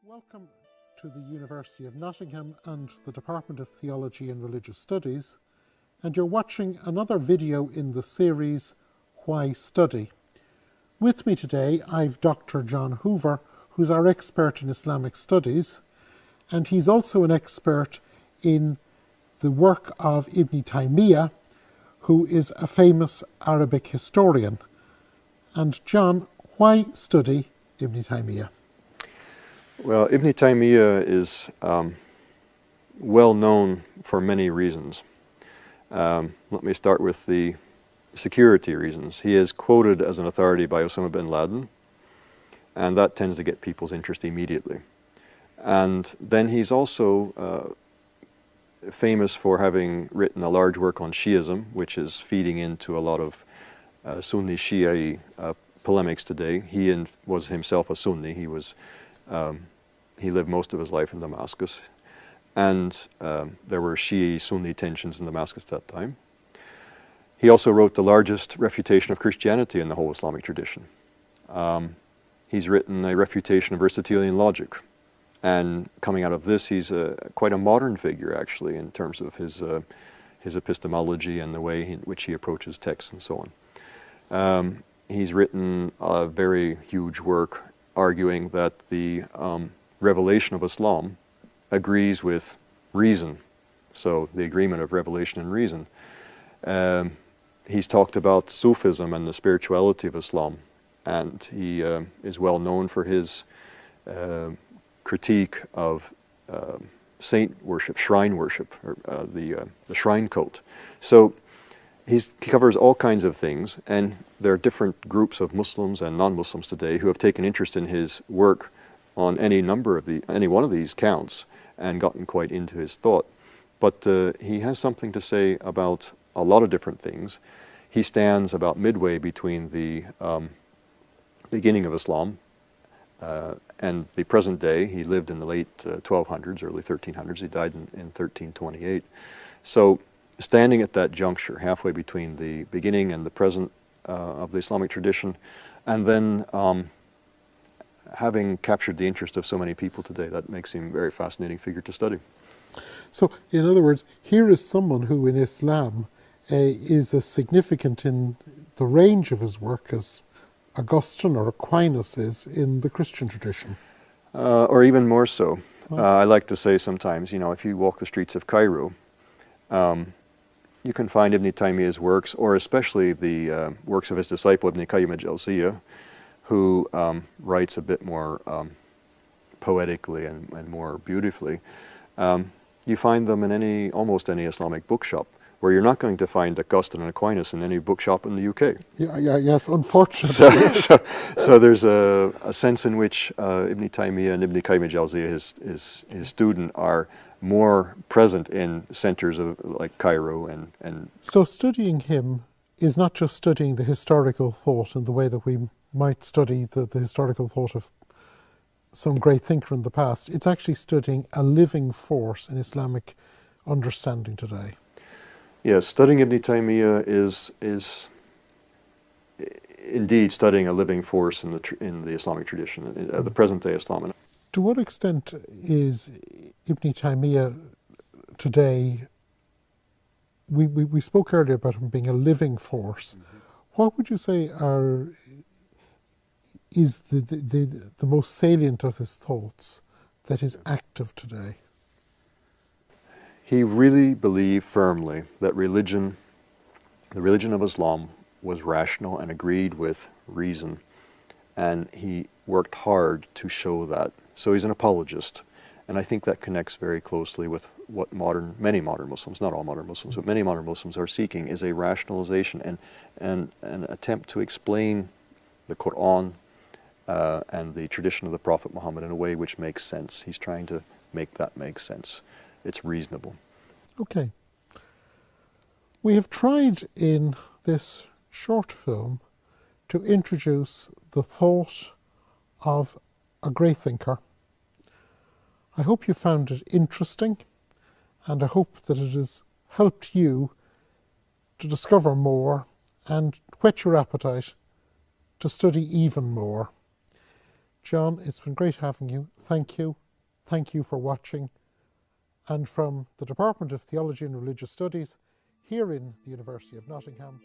Welcome to the University of Nottingham and the Department of Theology and Religious Studies, and you're watching another video in the series Why Study? With me today I've Dr. John Hoover, who's our expert in Islamic studies, and he's also an expert in the work of Ibn Taymiyyah, who is a famous Arabic historian. And John, why study Ibn Taymiyyah? Well, Ibn Taymiyyah is well known for many reasons. Let me start with the security reasons. He is quoted as an authority by Osama bin Laden, and that tends to get people's interest immediately. And then he's also famous for having written a large work on Shiism, which is feeding into a lot of Sunni Shia polemics today. He was himself a Sunni. He lived most of his life in Damascus, and there were Shia-Sunni tensions in Damascus at that time. He also wrote the largest refutation of Christianity in the whole Islamic tradition. He's written a refutation of Aristotelian logic, and coming out of this, he's quite a modern figure, actually, in terms of his epistemology and the way in which he approaches texts and so on. He's written a very huge work arguing that the revelation of Islam agrees with reason, so the agreement of revelation and reason. He's talked about Sufism and the spirituality of Islam, and he is well known for his critique of saint worship, shrine worship, or the shrine cult. So he covers all kinds of things, and there are different groups of Muslims and non-Muslims today who have taken interest in his work on any one of these counts and gotten quite into his thought. But he has something to say about a lot of different things. He stands about midway between the beginning of Islam and the present day. He lived in the late 1200s, early 1300s. He died in 1328. So standing at that juncture, halfway between the beginning and the present of the Islamic tradition, and then having captured the interest of so many people today, that makes him a very fascinating figure to study. So, in other words, here is someone who in Islam is as significant in the range of his work as Augustine or Aquinas is in the Christian tradition. Or even more so. I like to say sometimes, if you walk the streets of Cairo, you can find Ibn Taymiyyah's works, or especially the works of his disciple Ibn Qayyim al-Jawziyya, who writes a bit more poetically and more beautifully. You find them in almost any Islamic bookshop, where you're not going to find Augustine and Aquinas in any bookshop in the UK. Yes, unfortunately. So there's a sense in which Ibn Taymiyyah and Ibn Qayyim al-Jawziyya, his student, are more present in centers like Cairo and. So studying him is not just studying the historical thought in the way that we might study the historical thought of some great thinker in the past. It's actually studying a living force in Islamic understanding today. Yes, studying Ibn Taymiyyah is indeed studying a living force in the Islamic tradition, the present day Islam. To what extent is Ibn Taymiyyah today? We spoke earlier about him being a living force. Mm-hmm. What would you say is the most salient of his thoughts that is active today? He really believed firmly that the religion of Islam was rational and agreed with reason, and he worked hard to show that. So he's an apologist, and I think that connects very closely with what many modern Muslims, not all modern Muslims, but many modern Muslims are seeking, is a rationalization and an attempt to explain the Quran and the tradition of the Prophet Muhammad in a way which makes sense. He's trying to make that make sense. It's reasonable. Okay. We have tried in this short film to introduce the thought of a great thinker. I hope you found it interesting, and I hope that it has helped you to discover more and whet your appetite to study even more. John, it's been great having you. Thank you. Thank you for watching. And from the Department of Theology and Religious Studies here in the University of Nottingham,